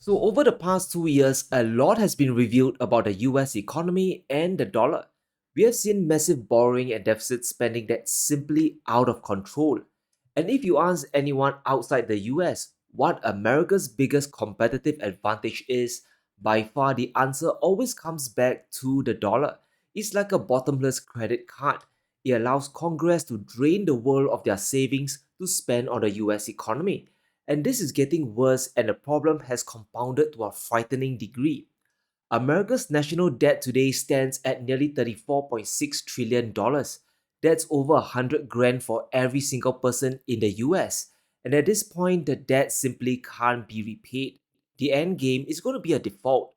So, over the past 2 years, a lot has been revealed about the US economy and the dollar. We have seen massive borrowing and deficit spending that's simply out of control. And if you ask anyone outside the US what America's biggest competitive advantage is, by far the answer always comes back to the dollar. It's like a bottomless credit card. It allows Congress to drain the world of their savings to spend on the US economy. And this is getting worse, and the problem has compounded to a frightening degree. America's national debt today stands at nearly $34.6 trillion. Dollars. That's over 100 grand for every single person in the US. And at this point, the debt simply can't be repaid. The end game is going to be a default.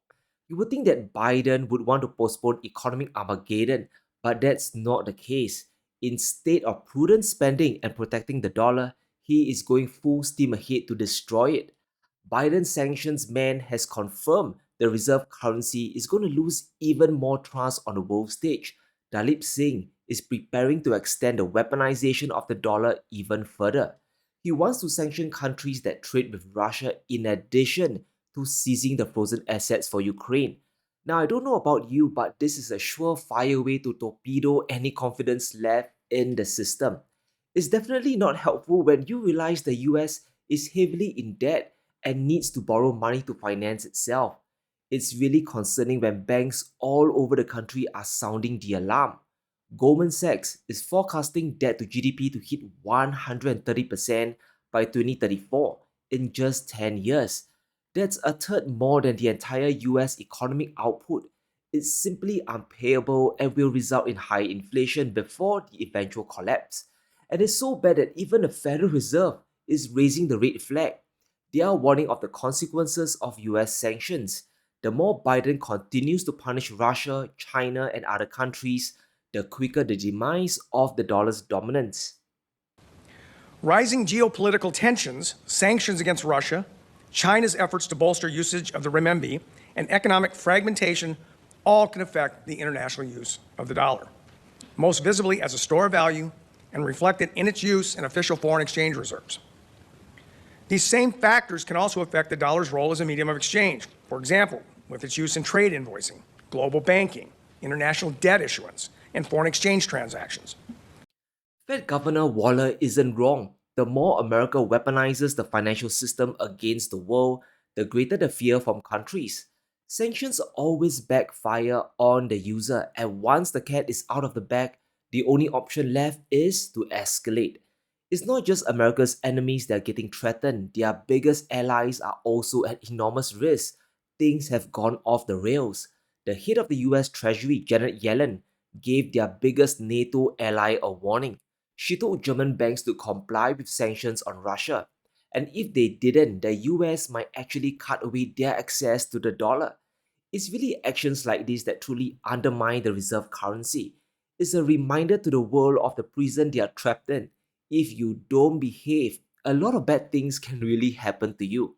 You would think that Biden would want to postpone economic Armageddon, but that's not the case. Instead of prudent spending and protecting the dollar, he is going full steam ahead to destroy it. Biden's sanctions man has confirmed the reserve currency is going to lose even more trust on the world stage. Dalip Singh is preparing to extend the weaponization of the dollar even further. He wants to sanction countries that trade with Russia in addition to seizing the frozen assets for Ukraine. Now, I don't know about you, but this is a surefire way to torpedo any confidence left in the system. It's definitely not helpful when you realize the US is heavily in debt and needs to borrow money to finance itself. It's really concerning when banks all over the country are sounding the alarm. Goldman Sachs is forecasting debt to GDP to hit 130% by 2034 in just 10 years. That's a third more than the entire US economic output. It's simply unpayable and will result in high inflation before the eventual collapse. And it's so bad that even the Federal Reserve is raising the red flag. They are warning of the consequences of US sanctions. The more Biden continues to punish Russia, China, and other countries, the quicker the demise of the dollar's dominance. Rising geopolitical tensions, sanctions against Russia, China's efforts to bolster usage of the renminbi, and economic fragmentation all can affect the international use of the dollar, most visibly as a store of value and reflected in its use in official foreign exchange reserves. These same factors can also affect the dollar's role as a medium of exchange, for example, with its use in trade invoicing, global banking, international debt issuance, and foreign exchange transactions. Fed Governor Waller isn't wrong. The more America weaponizes the financial system against the world, the greater the fear from countries. Sanctions always backfire on the user, and once the cat is out of the bag, the only option left is to escalate. It's not just America's enemies that are getting threatened, their biggest allies are also at enormous risk. Things have gone off the rails. The head of the US Treasury, Janet Yellen, gave their biggest NATO ally a warning. She told German banks to comply with sanctions on Russia. And if they didn't, the US might actually cut away their access to the dollar. It's really actions like this that truly undermine the reserve currency. It's a reminder to the world of the prison they are trapped in. If you don't behave, a lot of bad things can really happen to you.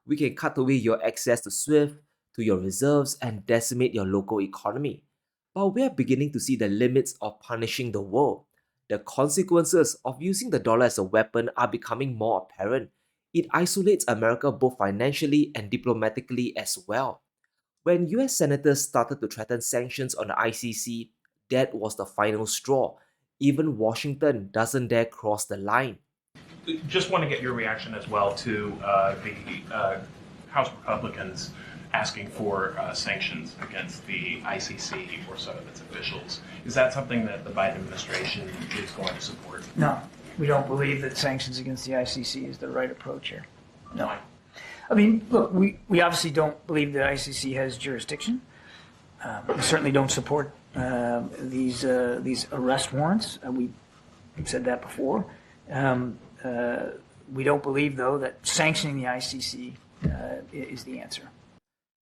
We can cut away your access to SWIFT, to your reserves, and decimate your local economy. But we are beginning to see the limits of punishing the world. The consequences of using the dollar as a weapon are becoming more apparent. It isolates America both financially and diplomatically as well. When US senators started to threaten sanctions on the ICC, that was the final straw. Even Washington doesn't dare cross the line. Just want to get your reaction as well to the House Republicans asking for sanctions against the ICC or some of its officials. Is that something that the Biden administration is going to support? No, we don't believe that sanctions against the ICC is the right approach here. No. I mean, look, we obviously don't believe that ICC has jurisdiction. We certainly don't support these arrest warrants. We've said that before. We don't believe, though, that sanctioning the ICC is the answer.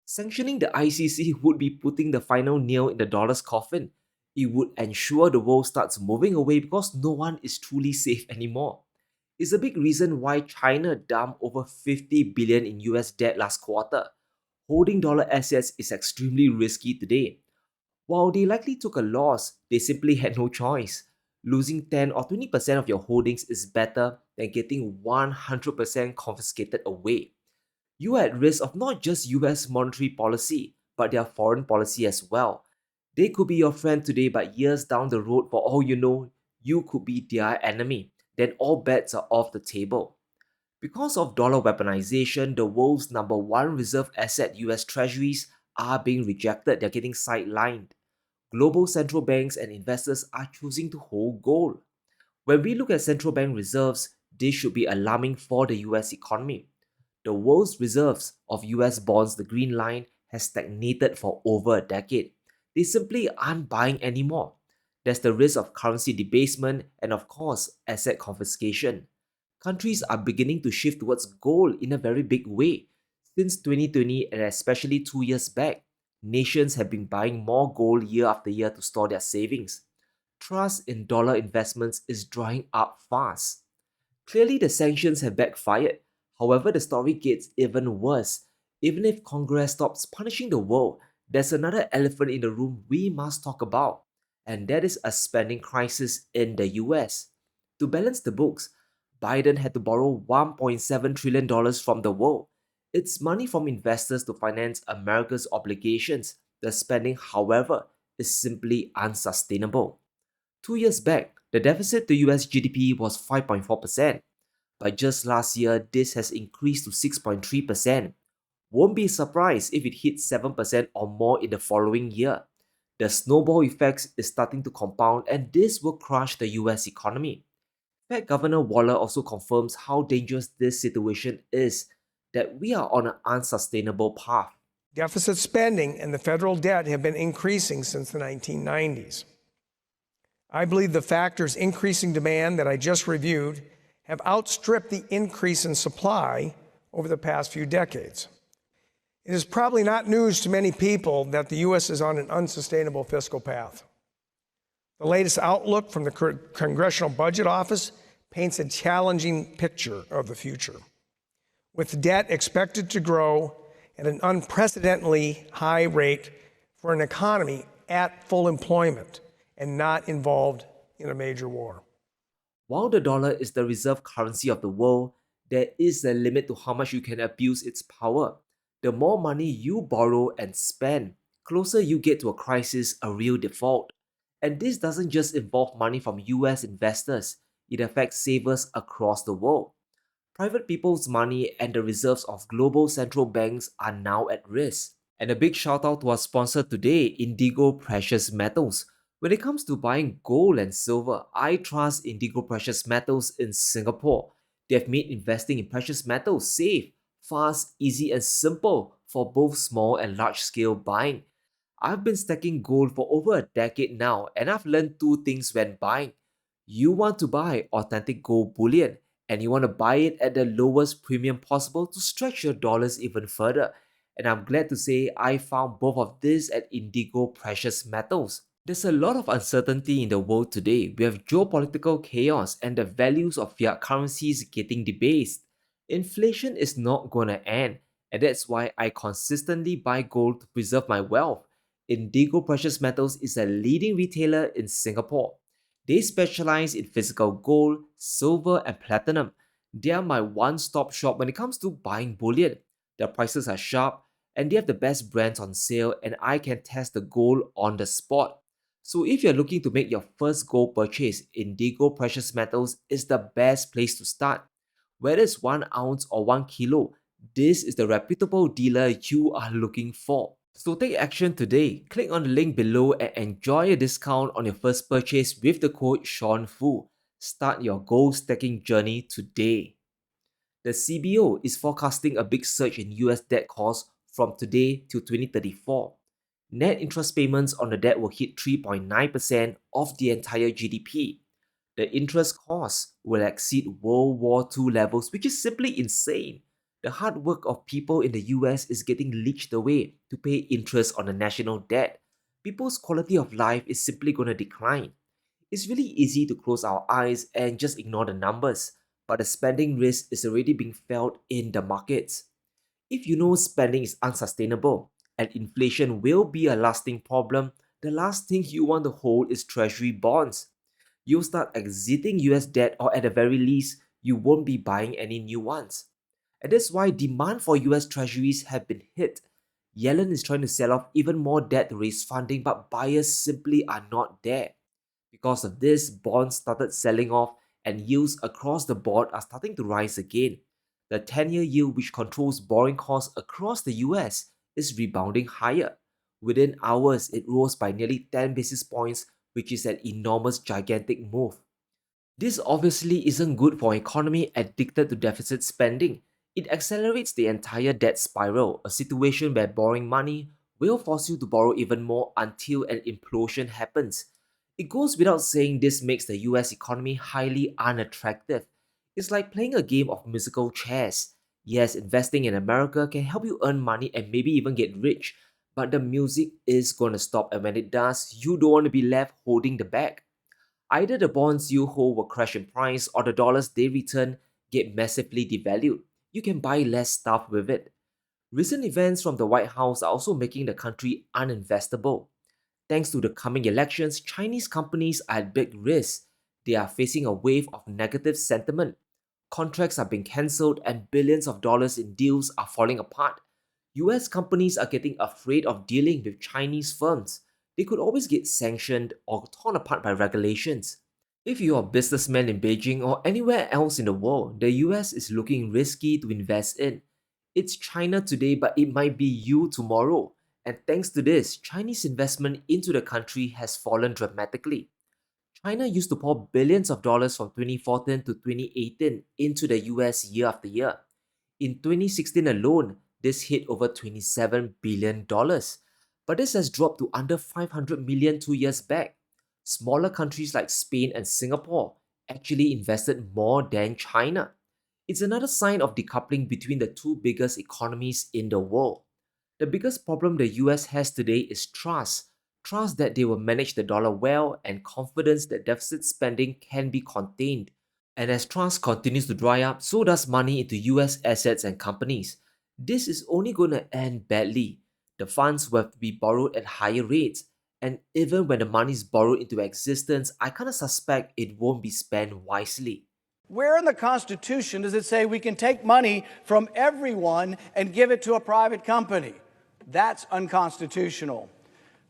Sanctioning the ICC would be putting the final nail in the dollar's coffin. It would ensure the world starts moving away because no one is truly safe anymore. It's a big reason why China dumped over 50 billion in US debt last quarter. Holding dollar assets is extremely risky today. While they likely took a loss, they simply had no choice. Losing 10 or 20% of your holdings is better than getting 100% confiscated away. You are at risk of not just US monetary policy, but their foreign policy as well. They could be your friend today, but years down the road, for all you know, you could be their enemy. Then all bets are off the table. Because of dollar weaponization, the world's number one reserve asset, US Treasuries, are being rejected. They're getting sidelined. Global central banks and investors are choosing to hold gold. When we look at central bank reserves, this should be alarming for the US economy. The world's reserves of US bonds, the green line, has stagnated for over a decade. They simply aren't buying anymore. There's the risk of currency debasement and, of course, asset confiscation. Countries are beginning to shift towards gold in a very big way. Since 2020 and especially 2 years back, nations have been buying more gold year after year to store their savings. Trust in dollar investments is drying up fast. Clearly, the sanctions have backfired. However, the story gets even worse. Even if Congress stops punishing the world, there's another elephant in the room we must talk about, and that is a spending crisis in the US. To balance the books, Biden had to borrow $1.7 trillion from the world. It's money from investors to finance America's obligations. The spending, however, is simply unsustainable. 2 years back, the deficit to US GDP was 5.4%, but just last year, this has increased to 6.3%. Won't be surprised if it hits 7% or more in the following year. The snowball effects is starting to compound, and this will crush the US economy. Fed Governor Waller also confirms how dangerous this situation is, that we are on an unsustainable path. Deficit spending and the federal debt have been increasing since the 1990s. I believe the factors increasing demand that I just reviewed have outstripped the increase in supply over the past few decades. It is probably not news to many people that the U.S. is on an unsustainable fiscal path. The latest outlook from the Congressional Budget Office paints a challenging picture of the future, with debt expected to grow at an unprecedentedly high rate for an economy at full employment and not involved in a major war. While the dollar is the reserve currency of the world, there is a limit to how much you can abuse its power. The more money you borrow and spend, closer you get to a crisis, a real default. And this doesn't just involve money from US investors, it affects savers across the world. Private people's money and the reserves of global central banks are now at risk. And a big shout out to our sponsor today, Indigo Precious Metals. When it comes to buying gold and silver, I trust Indigo Precious Metals in Singapore. They have made investing in precious metals safe, fast, easy, and simple for both small and large scale buying. I've been stacking gold for over a decade now, and I've learned two things when buying. You want to buy authentic gold bullion, and you want to buy it at the lowest premium possible to stretch your dollars even further. And I'm glad to say I found both of this at Indigo Precious Metals. There's a lot of uncertainty in the world today. We have geopolitical chaos and the values of fiat currencies getting debased. Inflation is not gonna end, and that's why I consistently buy gold to preserve my wealth. Indigo Precious Metals is a leading retailer in Singapore. They specialize in physical gold, silver, and platinum. They are my one-stop shop when it comes to buying bullion. Their prices are sharp, and they have the best brands on sale, and I can test the gold on the spot. So if you're looking to make your first gold purchase, Indigo Precious Metals is the best place to start. Whether it's 1 ounce or 1 kilo, this is the reputable dealer you are looking for. So take action today. Click on the link below and enjoy a discount on your first purchase with the code SeanFu. Start your gold stacking journey today. The CBO is forecasting a big surge in US debt costs from today till 2034. Net interest payments on the debt will hit 3.9% of the entire GDP. The interest costs will exceed World War II levels, which is simply insane. The hard work of people in the US is getting leached away to pay interest on the national debt. People's quality of life is simply going to decline. It's really easy to close our eyes and just ignore the numbers, but the spending risk is already being felt in the markets. If you know spending is unsustainable and inflation will be a lasting problem, the last thing you want to hold is treasury bonds. You'll start exiting US debt, or at the very least, you won't be buying any new ones. And that's why demand for US treasuries have been hit. Yellen is trying to sell off even more debt to raise funding, but buyers simply are not there. Because of this, bonds started selling off and yields across the board are starting to rise again. The 10-year yield, which controls borrowing costs across the US, is rebounding higher. Within hours, it rose by nearly 10 basis points, which is an enormous, gigantic move. This obviously isn't good for an economy addicted to deficit spending. It accelerates the entire debt spiral, a situation where borrowing money will force you to borrow even more until an implosion happens. It goes without saying this makes the US economy highly unattractive. It's like playing a game of musical chairs. Yes, investing in America can help you earn money and maybe even get rich, but the music is gonna stop, and when it does, you don't want to be left holding the bag. Either the bonds you hold will crash in price or the dollars they return get massively devalued. You can buy less stuff with it. Recent events from the White House are also making the country uninvestable. Thanks to the coming elections, Chinese companies are at big risk. They are facing a wave of negative sentiment. Contracts are being cancelled and billions of dollars in deals are falling apart. US companies are getting afraid of dealing with Chinese firms. They could always get sanctioned or torn apart by regulations. If you're a businessman in Beijing or anywhere else in the world, the US is looking risky to invest in. It's China today, but it might be you tomorrow. And thanks to this, Chinese investment into the country has fallen dramatically. China used to pour billions of dollars from 2014 to 2018 into the US year after year. In 2016 alone, this hit over $27 billion. Dollars. But this has dropped to under 500 million 2 years back. Smaller countries like Spain and Singapore actually invested more than China. It's another sign of decoupling between the two biggest economies in the world. The biggest problem the US has today is trust that they will manage the dollar well, and confidence that deficit spending can be contained. And as trust continues to dry up, so does money into US assets and companies. This is only going to end badly. The funds will have to be borrowed at higher rates, and even when the money is borrowed into existence, I kind of suspect it won't be spent wisely. Where in the Constitution does it say we can take money from everyone and give it to a private company? That's unconstitutional.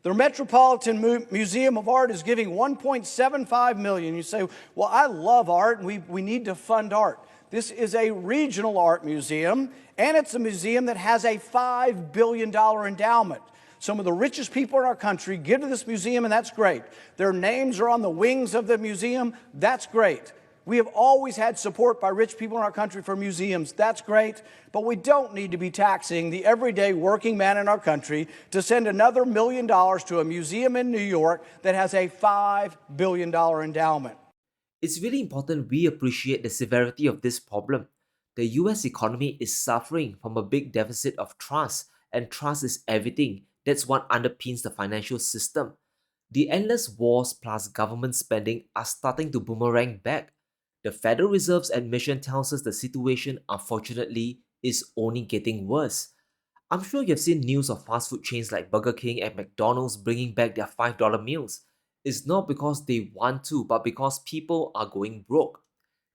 The Metropolitan Museum of Art is giving $1.75 million. You say, well, I love art and we need to fund art. This is a regional art museum, and it's a museum that has a $5 billion endowment. Some of the richest people in our country give to this museum, and that's great. Their names are on the wings of the museum. That's great. We have always had support by rich people in our country for museums. That's great. But we don't need to be taxing the everyday working man in our country to send another $1 million to a museum in New York that has a $5 billion endowment. It's really important we appreciate the severity of this problem. The US economy is suffering from a big deficit of trust, and trust is everything. That's what underpins the financial system. The endless wars plus government spending are starting to boomerang back. The Federal Reserve's admission tells us the situation, unfortunately, is only getting worse. I'm sure you've seen news of fast food chains like Burger King and McDonald's bringing back their $5 meals. It's not because they want to, but because people are going broke.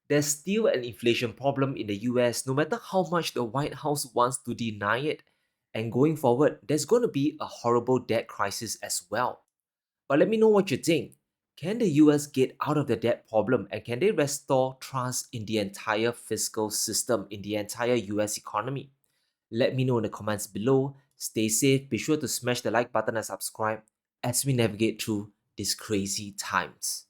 There's still an inflation problem in the US, no matter how much the White House wants to deny it. And going forward, there's going to be a horrible debt crisis as well. But let me know what you think. Can the US get out of the debt problem, and can they restore trust in the entire fiscal system, in the entire US economy? Let me know in the comments below. Stay safe, be sure to smash the like button and subscribe as we navigate through these crazy times.